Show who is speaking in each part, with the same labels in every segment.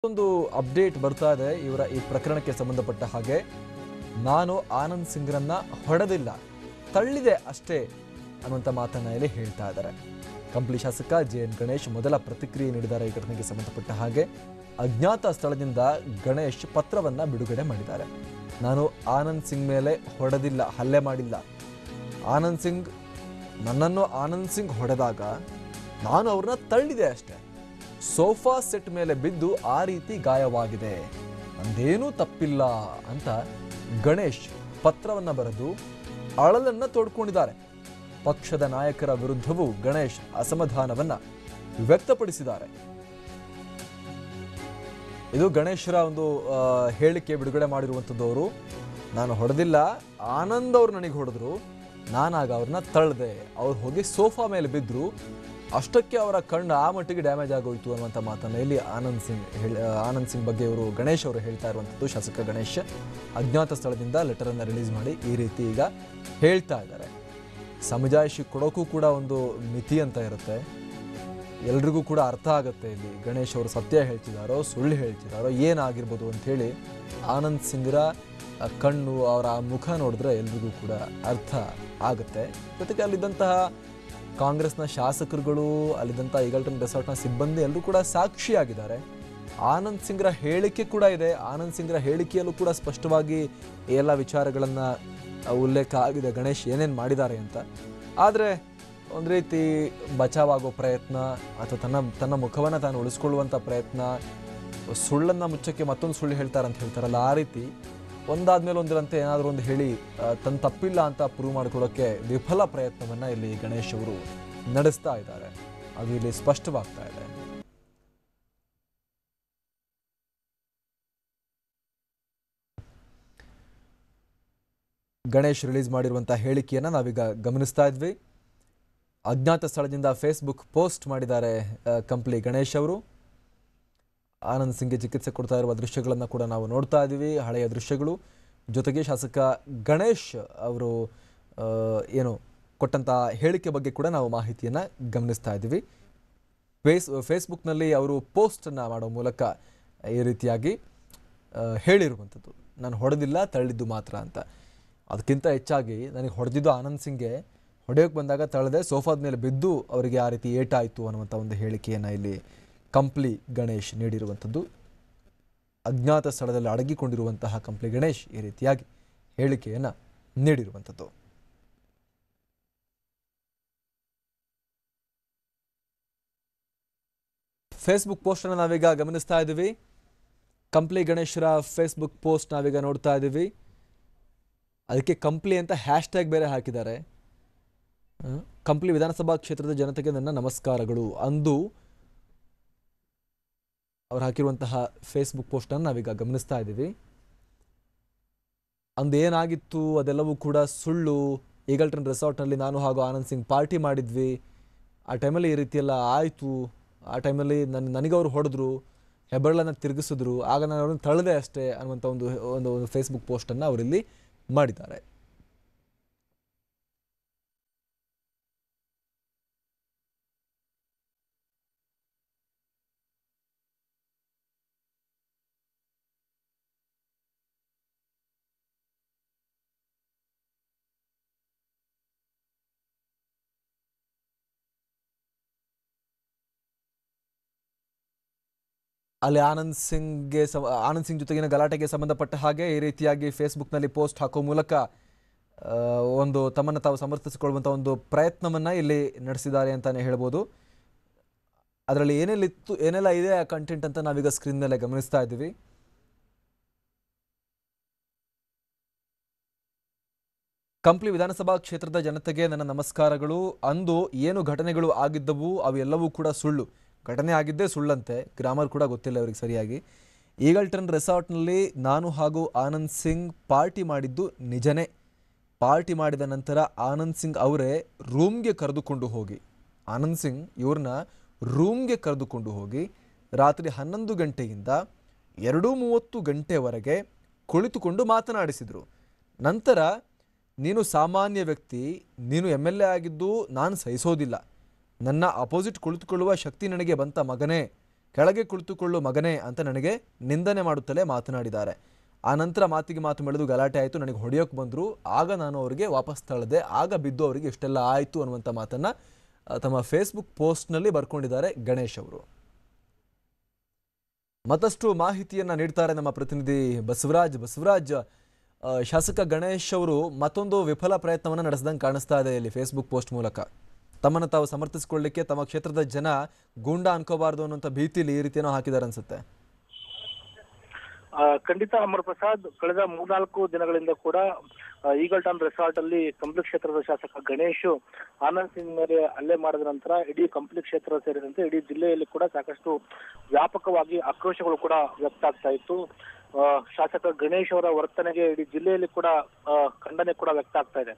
Speaker 1: ಒಂದು ಅಪ್ಡೇಟ್ ಬರ್ತಾ ಇದೆ ಇವರ ಈ ಪ್ರಕರಣಕ್ಕೆ ಸಂಬಂಧಪಟ್ಟ ಹಾಗೆ. ನಾನು ಆನಂದ್ ಸಿಂಗ್ರನ್ನ ಹೊಡೆದಿಲ್ಲ, ತಳ್ಳಿದೆ ಅಷ್ಟೇ ಅನ್ನುವಂಥ ಮಾತನ್ನ ಇಲ್ಲಿ ಹೇಳ್ತಾ ಇದ್ದಾರೆ. ಕಂಪ್ಲಿ ಶಾಸಕ ಜೆ.ಎನ್. ಗಣೇಶ್ ಮೊದಲ ಪ್ರತಿಕ್ರಿಯೆ ನೀಡಿದ್ದಾರೆ ಈ ಘಟನೆಗೆ ಸಂಬಂಧಪಟ್ಟ ಹಾಗೆ. ಅಜ್ಞಾತ ಸ್ಥಳದಿಂದ ಗಣೇಶ್ ಪತ್ರವನ್ನ ಬಿಡುಗಡೆ ಮಾಡಿದ್ದಾರೆ. ನಾನು ಆನಂದ್ ಸಿಂಗ್ ಮೇಲೆ ಹೊಡೆದಿಲ್ಲ, ಹಲ್ಲೆ ಮಾಡಿಲ್ಲ. ಆನಂದ್ ಸಿಂಗ್ ಹೊಡೆದಾಗ ನಾನು ಅವ್ರನ್ನ ತಳ್ಳಿದೆ ಅಷ್ಟೇ. ಸೋಫಾ ಸೆಟ್ ಮೇಲೆ ಬಿದ್ದು ಆ ರೀತಿ ಗಾಯವಾಗಿದೆ, ಅಂದೇನೂ ತಪ್ಪಿಲ್ಲ ಅಂತ ಗಣೇಶ್ ಪತ್ರವನ್ನ ಬರೆದು ಅಳಲನ್ನ ತೋಡ್ಕೊಂಡಿದ್ದಾರೆ. ಪಕ್ಷದ ನಾಯಕರ ವಿರುದ್ಧವೂ ಗಣೇಶ್ ಅಸಮಾಧಾನವನ್ನ ವ್ಯಕ್ತಪಡಿಸಿದ್ದಾರೆ. ಇದು ಗಣೇಶರ ಒಂದು ಹೇಳಿಕೆ ಬಿಡುಗಡೆ ಮಾಡಿರುವಂಥದ್ದು. ನಾನು ಹೊಡೆದಿಲ್ಲ, ಆನಂದ್ ಅವ್ರು ನನಗೆ ಹೊಡೆದ್ರು, ನಾನಾಗ ಅವ್ರನ್ನ ತಳ್ಳಿದೆ, ಅವ್ರು ಹೋಗಿ ಸೋಫಾ ಮೇಲೆ ಬಿದ್ರು, ಅಷ್ಟಕ್ಕೆ ಅವರ ಕಣ್ಣು ಆ ಮಟ್ಟಿಗೆ ಡ್ಯಾಮೇಜ್ ಆಗೋಯ್ತು ಅನ್ನುವಂಥ ಮಾತನ್ನು ಇಲ್ಲಿ ಆನಂದ್ ಸಿಂಗ್ ಬಗ್ಗೆ ಇವರು ಗಣೇಶ್ ಅವರು ಹೇಳ್ತಾ ಇರುವಂಥದ್ದು. ಶಾಸಕ ಗಣೇಶ್ ಅಜ್ಞಾತ ಸ್ಥಳದಿಂದ ಲೆಟರನ್ನು ರಿಲೀಸ್ ಮಾಡಿ ಈ ರೀತಿ ಈಗ ಹೇಳ್ತಾ ಇದ್ದಾರೆ. ಸಮಜಾಯಿಷಿ ಕೊಡೋಕ್ಕೂ ಕೂಡ ಒಂದು ಮಿತಿ ಅಂತ ಇರುತ್ತೆ, ಎಲ್ರಿಗೂ ಕೂಡ ಅರ್ಥ ಆಗುತ್ತೆ ಇಲ್ಲಿ ಗಣೇಶ್ ಅವರು ಸತ್ಯ ಹೇಳ್ತಿದ್ದಾರೋ ಸುಳ್ಳು ಹೇಳ್ತಿದ್ದಾರೋ ಏನಾಗಿರ್ಬೋದು ಅಂಥೇಳಿ. ಆನಂದ್ ಸಿಂಗ್ರ ಕಣ್ಣು, ಅವರ ಮುಖ ನೋಡಿದ್ರೆ ಎಲ್ರಿಗೂ ಕೂಡ ಅರ್ಥ ಆಗುತ್ತೆ. ಜೊತೆಗೆ ಅಲ್ಲಿದ್ದಂತಹ ಕಾಂಗ್ರೆಸ್ನ ಶಾಸಕರುಗಳು, ಅಲ್ಲಿದ್ದಂಥ ಈಗಲ್ಟನ್ ರೆಸಾರ್ಟ್ನ ಸಿಬ್ಬಂದಿ ಎಲ್ಲರೂ ಕೂಡ ಸಾಕ್ಷಿಯಾಗಿದ್ದಾರೆ. ಆನಂದ್ ಸಿಂಗ್ರ ಹೇಳಿಕೆ ಕೂಡ ಇದೆ. ಆನಂದ್ ಸಿಂಗ್ರ ಹೇಳಿಕೆಯಲ್ಲೂ ಕೂಡ ಸ್ಪಷ್ಟವಾಗಿ ಎಲ್ಲ ವಿಚಾರಗಳನ್ನು ಉಲ್ಲೇಖ ಆಗಿದೆ, ಗಣೇಶ್ ಏನೇನು ಮಾಡಿದ್ದಾರೆ ಅಂತ. ಆದರೆ ಒಂದು ರೀತಿ ಬಚಾವಾಗೋ ಪ್ರಯತ್ನ ಅಥವಾ ತನ್ನ ಮುಖವನ್ನು ತಾನು ಉಳಿಸ್ಕೊಳ್ಳುವಂಥ ಪ್ರಯತ್ನ, ಸುಳ್ಳನ್ನು ಮುಚ್ಚಕ್ಕೆ ಮತ್ತೊಂದು ಸುಳ್ಳು ಹೇಳ್ತಾರೆ ಅಂತ ಹೇಳ್ತಾರಲ್ಲ, ಆ ರೀತಿ ಒಂದಾದ್ಮೇಲೆ ಒಂದರಂತೆ ಏನಾದರೂ ಒಂದು ಹೇಳಿ ತನ್ನ ತಪ್ಪಿಲ್ಲ ಅಂತ ಪ್ರೂವ್ ಮಾಡ್ಕೊಳ್ಳೋಕ್ಕೆ ವಿಫಲ ಪ್ರಯತ್ನವನ್ನು ಇಲ್ಲಿ ಗಣೇಶ್ ಅವರು ನಡೆಸ್ತಾ ಇದ್ದಾರೆ. ಅದು ಇಲ್ಲಿ ಸ್ಪಷ್ಟವಾಗ್ತಾ ಇದೆ. ಗಣೇಶ್ ರಿಲೀಸ್ ಮಾಡಿರುವಂತಹ ಹೇಳಿಕೆಯನ್ನು ನಾವೀಗ ಗಮನಿಸ್ತಾ ಇದ್ವಿ. ಅಜ್ಞಾತ ಸ್ಥಳದಿಂದ ಫೇಸ್ಬುಕ್ ಪೋಸ್ಟ್ ಮಾಡಿದ್ದಾರೆ ಕಂಪ್ಲಿ ಗಣೇಶ್ ಅವರು. ಆನಂದ್ ಸಿಂಗ್ಗೆ ಚಿಕಿತ್ಸೆ ಕೊಡ್ತಾ ಇರುವ ದೃಶ್ಯಗಳನ್ನು ಕೂಡ ನಾವು ನೋಡ್ತಾ ಇದ್ದೀವಿ, ಹಳೆಯ ದೃಶ್ಯಗಳು. ಜೊತೆಗೆ ಶಾಸಕ ಗಣೇಶ್ ಅವರು ಏನು ಕೊಟ್ಟಂಥ ಹೇಳಿಕೆ ಬಗ್ಗೆ ಕೂಡ ನಾವು ಮಾಹಿತಿಯನ್ನು ಗಮನಿಸ್ತಾ ಇದ್ದೀವಿ. ಫೇಸ್ಬುಕ್ನಲ್ಲಿ ಅವರು ಪೋಸ್ಟನ್ನು ಮಾಡೋ ಮೂಲಕ ಈ ರೀತಿಯಾಗಿ ಹೇಳಿರುವಂಥದ್ದು, ನಾನು ಹೊಡೆದಿಲ್ಲ, ತಳ್ಳಿದ್ದು ಮಾತ್ರ ಅಂತ. ಅದಕ್ಕಿಂತ ಹೆಚ್ಚಾಗಿ ನನಗೆ ಹೊಡೆದಿದ್ದು ಆನಂದ್ ಸಿಂಗ್ಗೆ, ಹೊಡೆಯೋಕ್ಕೆ ಬಂದಾಗ ತಳ್ಳಿದೆ, ಸೋಫಾದ ಮೇಲೆ ಬಿದ್ದು ಅವರಿಗೆ ಆ ರೀತಿ ಏಟಾಯಿತು ಅನ್ನುವಂಥ ಒಂದು ಹೇಳಿಕೆಯನ್ನು ಇಲ್ಲಿ ಕಂಪ್ಲಿ ಗಣೇಶ್ ನೀಡಿರುವಂಥದ್ದು. ಅಜ್ಞಾತ ಸ್ಥಳದಲ್ಲಿ ಅಡಗಿಕೊಂಡಿರುವಂತಹ ಕಂಪ್ಲಿ ಗಣೇಶ್ ಈ ರೀತಿಯಾಗಿ ಹೇಳಿಕೆಯನ್ನು ನೀಡಿರುವಂಥದ್ದು. ಫೇಸ್ಬುಕ್ ಪೋಸ್ಟನ್ನು ನಾವೀಗ ಗಮನಿಸ್ತಾ ಇದ್ದೀವಿ. ಕಂಪ್ಲಿ ಗಣೇಶರ ಫೇಸ್ಬುಕ್ ಪೋಸ್ಟ್ ನಾವೀಗ ನೋಡ್ತಾ ಇದ್ದೀವಿ. ಅದಕ್ಕೆ ಕಂಪ್ಲಿ ಅಂತ ಹ್ಯಾಶ್ಟ್ಯಾಗ್ ಬೇರೆ ಹಾಕಿದ್ದಾರೆ. ಕಂಪ್ಲಿ ವಿಧಾನಸಭಾ ಕ್ಷೇತ್ರದ ಜನತೆಗೆ ನನ್ನ ನಮಸ್ಕಾರಗಳು ಅಂದು ಅವ್ರು ಹಾಕಿರುವಂತಹ ಫೇಸ್ಬುಕ್ ಪೋಸ್ಟನ್ನು ನಾವೀಗ ಗಮನಿಸ್ತಾ ಇದ್ದೀವಿ. ಅಂದು ಏನಾಗಿತ್ತು ಅದೆಲ್ಲವೂ ಕೂಡ ಸುಳ್ಳು. ಈಗಲ್ಟನ್ ರೆಸಾರ್ಟ್ನಲ್ಲಿ ನಾನು ಹಾಗೂ ಆನಂದ್ ಸಿಂಗ್ ಪಾರ್ಟಿ ಮಾಡಿದ್ವಿ, ಆ ಟೈಮಲ್ಲಿ ಈ ರೀತಿಯೆಲ್ಲ ಆಯಿತು, ಆ ಟೈಮಲ್ಲಿ ನನಗವರು ಹೊಡೆದ್ರು, ಹೆಬ್ಬೆರಳನ್ನು ತಿರುಗಿಸಿದ್ರು, ಆಗ ನಾನು ಅವ್ರನ್ನ ತಳ್ಳಿದೆ ಅಷ್ಟೇ ಅನ್ನುವಂಥ ಒಂದು ಫೇಸ್ಬುಕ್ ಪೋಸ್ಟನ್ನು ಅವರಿಲ್ಲಿ ಮಾಡಿದ್ದಾರೆ. ಅಲ್ಲಿ ಆನಂದ್ ಸಿಂಗ್ ಜೊತೆಗಿನ ಗಲಾಟೆಗೆ ಸಂಬಂಧಪಟ್ಟ ಹಾಗೆ ಈ ರೀತಿಯಾಗಿ ಫೇಸ್ಬುಕ್ನಲ್ಲಿ ಪೋಸ್ಟ್ ಹಾಕೋ ಮೂಲಕ ಒಂದು ತಮ್ಮನ್ನು ತಾವು ಸಮರ್ಥಿಸಿಕೊಳ್ಳುವಂಥ ಒಂದು ಪ್ರಯತ್ನವನ್ನು ಇಲ್ಲಿ ನಡೆಸಿದ್ದಾರೆ ಅಂತಲೇ ಹೇಳ್ಬೋದು. ಅದರಲ್ಲಿ ಏನೆಲ್ಲ ಇದೆ ಆ ಕಂಟೆಂಟ್ ಅಂತ ನಾವೀಗ ಸ್ಕ್ರೀನ್ ಮೇಲೆ ಗಮನಿಸ್ತಾ ಇದ್ದೀವಿ. ಕಂಪ್ಲಿ ವಿಧಾನಸಭಾ ಕ್ಷೇತ್ರದ ಜನತೆಗೆ ನನ್ನ ನಮಸ್ಕಾರಗಳು. ಅಂದು ಏನು ಘಟನೆಗಳು ಆಗಿದ್ದವು ಅವೆಲ್ಲವೂ ಕೂಡ ಸುಳ್ಳು. ಘಟನೆ ಆಗಿದ್ದೇ ಸುಳ್ಳಂತೆ, ಗ್ರಾಮರ್ ಕೂಡ ಗೊತ್ತಿಲ್ಲ ಅವರಿಗೆ ಸರಿಯಾಗಿ. ಈಗಲ್ಟನ್ ರೆಸಾರ್ಟ್ನಲ್ಲಿ ನಾನು ಹಾಗೂ ಆನಂದ್ ಸಿಂಗ್ ಪಾರ್ಟಿ ಮಾಡಿದ್ದು ನಿಜನೇ. ಪಾರ್ಟಿ ಮಾಡಿದ ನಂತರ ಆನಂದ್ ಸಿಂಗ್ ಅವರೇ ರೂಮ್ಗೆ ಕರೆದುಕೊಂಡು ಹೋಗಿ, ಆನಂದ್ ಸಿಂಗ್ ಇವ್ರನ್ನ ರೂಮ್ಗೆ ಕರೆದುಕೊಂಡು ಹೋಗಿ ರಾತ್ರಿ 11 ಗಂಟೆಯಿಂದ 2:30 ಗಂಟೆವರೆಗೆ ಕುಳಿತುಕೊಂಡು ಮಾತನಾಡಿಸಿದರು. ನಂತರ ನೀನು ಸಾಮಾನ್ಯ ವ್ಯಕ್ತಿ, ನೀನು MLA ಆಗಿದ್ದು ನಾನು ಸಹಿಸೋದಿಲ್ಲ, ನನ್ನ ಅಪೋಸಿಟ್ ಕುಳಿತುಕೊಳ್ಳುವ ಶಕ್ತಿ ನನಗೆ ಬಂತ ಮಗನೇ, ಕೆಳಗೆ ಕುಳಿತುಕೊಳ್ಳು ಮಗನೇ ಅಂತ ನನಗೆ ನಿಂದನೆ ಮಾಡುತ್ತಲೇ ಮಾತನಾಡಿದ್ದಾರೆ. ಆ ನಂತರ ಮಾತಿಗೆ ಮಾತು ಬೆಳೆದು ಗಲಾಟೆ ಆಯಿತು, ನನಗೆ ಹೊಡೆಯೋಕೆ ಬಂದರು. ಆಗ ನಾನು ಅವರಿಗೆ ವಾಪಸ್ ತಳ್ಳಿದೆ, ಆಗ ಬಿದ್ದು ಅವರಿಗೆ ಇಷ್ಟೆಲ್ಲ ಆಯಿತು ಅನ್ನುವಂಥ ಮಾತನ್ನು ತಮ್ಮ ಫೇಸ್ಬುಕ್ ಪೋಸ್ಟ್ನಲ್ಲಿ ಬರ್ಕೊಂಡಿದ್ದಾರೆ ಗಣೇಶ್ ಅವರು. ಮತ್ತಷ್ಟು ಮಾಹಿತಿಯನ್ನು ನೀಡ್ತಾರೆ ನಮ್ಮ ಪ್ರತಿನಿಧಿ ಬಸವರಾಜ್. ಶಾಸಕ ಗಣೇಶ್ ಅವರು ಮತ್ತೊಂದು ವಿಫಲ ಪ್ರಯತ್ನವನ್ನು ನಡೆಸಿದಂಗೆ ಕಾಣಿಸ್ತಾ ಇದೆ ಇಲ್ಲಿ ಫೇಸ್ಬುಕ್ ಪೋಸ್ಟ್ ಮೂಲಕ. ತಮ್ಮನ್ನು ತಾವು ಸಮರ್ಥಿಸಿಕೊಳ್ಳಲಿಕ್ಕೆ ತಮ್ಮ ಕ್ಷೇತ್ರದ ಜನ ಗೂಂಡ ಅನ್ಕೋಬಾರ್ದು ಅನ್ನುವಂಥ ಭೀತಿಲಿ ಈ ರೀತಿಯೋ ಹಾಕಿದ್ದಾರೆ ಅನ್ಸುತ್ತೆ.
Speaker 2: ಖಂಡಿತ ಅಮರ್ ಪ್ರಸಾದ್, ಕಳೆದ 3-4 ದಿನಗಳಿಂದ ಕೂಡ ಈಗಲ್ಟನ್ ರೆಸಾರ್ಟ್ ಅಲ್ಲಿ ಕಂಪ್ಲಿ ಕ್ಷೇತ್ರದ ಶಾಸಕ ಗಣೇಶ್ ಆನಂದ್ ಸಿಂಗ್ ಮೇಲೆ ಹಲ್ಲೆ ಮಾಡಿದ ನಂತರ ಇಡೀ ಕಂಪ್ಲಿ ಕ್ಷೇತ್ರ ಸೇರಿದಂತೆ ಇಡೀ ಜಿಲ್ಲೆಯಲ್ಲಿ ಕೂಡ ಸಾಕಷ್ಟು ವ್ಯಾಪಕವಾಗಿ ಆಕ್ರೋಶಗಳು ಕೂಡ ವ್ಯಕ್ತ ಆಗ್ತಾ ಇತ್ತು. ಶಾಸಕ ಗಣೇಶ್ ಅವರ ವರ್ತನೆಗೆ ಇಡೀ ಜಿಲ್ಲೆಯಲ್ಲಿ ಕೂಡ ಖಂಡನೆ ಕೂಡ ವ್ಯಕ್ತ ಆಗ್ತಾ ಇದೆ.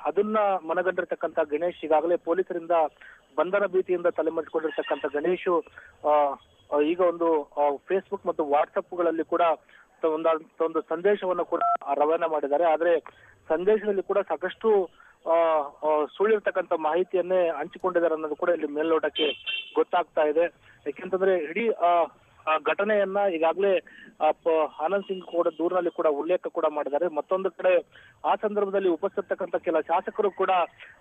Speaker 2: ಅದನ್ನ ಮನಗಂಡಿರ್ತಕ್ಕಂಥ ಗಣೇಶ್ ಈಗಾಗಲೇ ಪೊಲೀಸರಿಂದ ಬಂಧನ ಭೀತಿಯಿಂದ ತಲೆಮರೆಸಿಕೊಂಡಿರ್ತಕ್ಕಂಥ ಗಣೇಶ್ ಈಗ ಒಂದು ಫೇಸ್ಬುಕ್ ಮತ್ತು ವಾಟ್ಸಪ್ಗಳಲ್ಲಿ ಕೂಡ ಒಂದು ಸಂದೇಶವನ್ನು ಕೂಡ ರವಾನೆ ಮಾಡಿದ್ದಾರೆ. ಆದ್ರೆ ಸಂದೇಶದಲ್ಲಿ ಕೂಡ ಸಾಕಷ್ಟು ಸುಳ್ಳಿರ್ತಕ್ಕಂಥ ಮಾಹಿತಿಯನ್ನೇ ಹಂಚಿಕೊಂಡಿದ್ದಾರೆ ಅನ್ನೋದು ಕೂಡ ಇಲ್ಲಿ ಮೇಲ್ನೋಟಕ್ಕೆ ಗೊತ್ತಾಗ್ತಾ ಇದೆ. ಯಾಕೆಂತಂದ್ರೆ ಇಡೀ ಘಟನೆಯನ್ನ ಈಗಾಗಲೇ ಆನಂದ್ ಸಿಂಗ್ ಕೂಡ ದೂರಿನಲ್ಲಿ ಕೂಡ ಉಲ್ಲೇಖ ಕೂಡ ಮಾಡಿದ್ದಾರೆ. ಮತ್ತೊಂದು ಕಡೆ ಆ ಸಂದರ್ಭದಲ್ಲಿ ಉಪಸ್ಥಿತಕ್ಕಂಥ ಕೆಲ ಶಾಸಕರು ಕೂಡ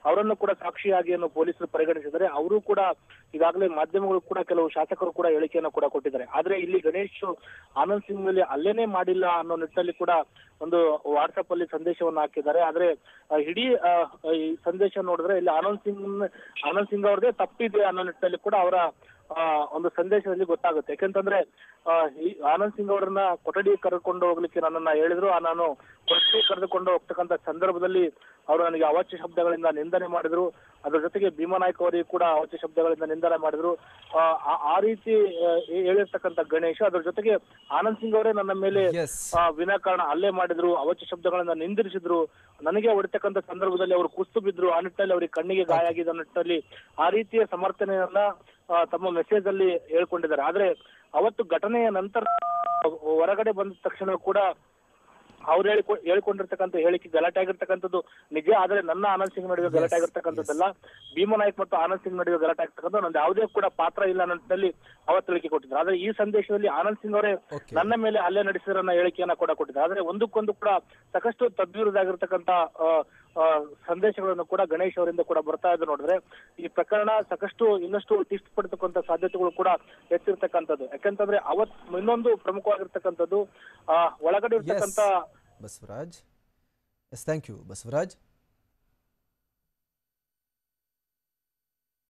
Speaker 2: ಅವರನ್ನು ಕೂಡ ಸಾಕ್ಷಿಯಾಗಿ ಪೊಲೀಸರು ಪರಿಗಣಿಸಿದ್ದಾರೆ. ಅವರು ಕೂಡ ಈಗಾಗಲೇ ಮಾಧ್ಯಮಗಳು ಕೂಡ ಕೆಲವು ಶಾಸಕರು ಕೂಡ ಹೇಳಿಕೆಯನ್ನು ಕೂಡ ಕೊಟ್ಟಿದ್ದಾರೆ. ಆದ್ರೆ ಇಲ್ಲಿ ಗಣೇಶ್ ಆನಂದ್ ಸಿಂಗ್ ಮೇಲೆ ಅಲ್ಲೇನೇ ಮಾಡಿಲ್ಲ ಅನ್ನೋ ನಿಟ್ಟಿನಲ್ಲಿ ಕೂಡ ಒಂದು ವಾಟ್ಸಪ್ ಅಲ್ಲಿ ಸಂದೇಶವನ್ನು ಹಾಕಿದ್ದಾರೆ. ಆದ್ರೆ ಇಡೀ ಈ ಸಂದೇಶ ನೋಡಿದ್ರೆ ಇಲ್ಲಿ ಆನಂದ್ ಸಿಂಗ್ ಅವ್ರದೇ ತಪ್ಪಿದೆ ಅನ್ನೋ ನಿಟ್ಟಿನಲ್ಲಿ ಕೂಡ ಅವರ ಒಂದು ಸಂದೇಶದಲ್ಲಿ ಗೊತ್ತಾಗುತ್ತೆ. ಯಾಕೆಂತಂದ್ರೆ ಆನಂದ್ ಸಿಂಗ್ ಅವರನ್ನ ಕೊಠಡಿ ಕರೆದುಕೊಂಡು ಹೋಗ್ಲಿಕ್ಕೆ ನನ್ನನ್ನ ಹೇಳಿದ್ರು. ನಾನು ಕೊಠಡಿ ಕರೆದುಕೊಂಡು ಹೋಗ್ತಕ್ಕಂಥ ಸಂದರ್ಭದಲ್ಲಿ ಅವರು ನನಗೆ ಅವಾಚ್ಯ ಶಬ್ದಗಳಿಂದ ನಿಂದನೆ ಮಾಡಿದ್ರು. ಅದ್ರ ಜೊತೆಗೆ ಭೀಮಾನಾಯ್ಕ ಅವರಿಗೆ ಕೂಡ ಅವಾಚ್ಯ ಶಬ್ದಗಳಿಂದ ನಿಂದನೆ ಮಾಡಿದ್ರು. ಆ ರೀತಿ ಹೇಳಿರ್ತಕ್ಕಂಥ ಗಣೇಶ್ ಅದ್ರ ಜೊತೆಗೆ ಆನಂದ್ ಸಿಂಗ್ ಅವರೇ ನನ್ನ ಮೇಲೆ ವಿನಾಕಾರಣ ಹಲ್ಲೆ ಮಾಡಿದ್ರು, ಅವಾಚ್ಯ ಶಬ್ದಗಳಿಂದ ನಿಂದಿರಿಸಿದ್ರು. ನನಗೆ ಹೊಡಿತಕ್ಕಂಥ ಸಂದರ್ಭದಲ್ಲಿ ಅವರು ಕುಸ್ತು ಬಿದ್ರು. ಆ ನಿಟ್ಟಿನಲ್ಲಿ ಅವರಿಗೆ ಕಣ್ಣಿಗೆ ಗಾಯ ಆಗಿದೆ ನಿಟ್ಟಿನಲ್ಲಿ ಆ ರೀತಿಯ ಸಮರ್ಥನೆಯನ್ನ ತಮ್ಮ ಮೆಸೇಜ್ ಅಲ್ಲಿ ಹೇಳ್ಕೊಂಡಿದ್ದಾರೆ. ಆದ್ರೆ ಅವತ್ತು ಘಟನೆಯ ನಂತರ ಹೊರಗಡೆ ಬಂದ ತಕ್ಷಣ ಕೂಡ ಅವ್ರು ಹೇಳ್ಕೊಂಡಿರ್ತಕ್ಕಂಥ ಹೇಳಿಕೆ ಗಲಾಟೆ ಆಗಿರ್ತಕ್ಕಂಥದ್ದು ನಿಜ. ಆದ್ರೆ ನನ್ನ ಆನಂದ್ ಸಿಂಗ್ ನಡುವೆ ಗಲಾಟೆ ಆಗಿರ್ತಕ್ಕಂಥದ್ದಲ್ಲ, ಭೀಮನಾಯ್ಕ್ ಮತ್ತು ಆನಂದ್ ಸಿಂಗ್ ನಡುವೆ ಗಲಾಟೆ ಆಗ್ತಕ್ಕಂಥ ನಂದು ಯಾವುದೇ ಕೂಡ ಪಾತ್ರ ಇಲ್ಲ ಅನ್ನೋದ್ರಲ್ಲಿ ಅವತ್ತು ಹೇಳಿಕೆ ಕೊಟ್ಟಿದ್ದಾರೆ. ಆದ್ರೆ ಈ ಸಂದೇಶದಲ್ಲಿ ಆನಂದ್ ಸಿಂಗ್ ಅವರೇ ನನ್ನ ಮೇಲೆ ಹಲ್ಲೆ ನಡೆಸಿರೋ ಹೇಳಿಕೆಯನ್ನ ಕೂಡ ಕೊಟ್ಟಿದ್ದಾರೆ. ಆದ್ರೆ ಒಂದಕ್ಕೊಂದು ಕೂಡ ಸಾಕಷ್ಟು ತದ್ವಿರುದ್ಧಾಗಿರ್ತಕ್ಕಂಥ ಸಂದೇಶಗಳನ್ನು ಕೂಡ ಗಣೇಶ್ ಅವರಿಂದ ಕೂಡ ಬರ್ತಾ ಇದೆ. ನೋಡಿದ್ರೆ ಈ ಪ್ರಕರಣ ಸಾಕಷ್ಟು ಇನ್ನಷ್ಟು ಟಿಸ್ಟ್ ಪಡ್ತಕ್ಕಂಥ ಸಾಧ್ಯತೆಗಳು ಕೂಡ ಹೆಚ್ಚಿರ್ತಕ್ಕಂಥದ್ದು. ಯಾಕಂತಂದ್ರೆ ಇನ್ನೊಂದು ಪ್ರಮುಖವಾಗಿರ್ತಕ್ಕಂಥದ್ದು ಒಳಗಡೆ ಇರ್ತಕ್ಕಂಥ
Speaker 1: ಬಸವರಾಜ್. Thank you Basavaraj.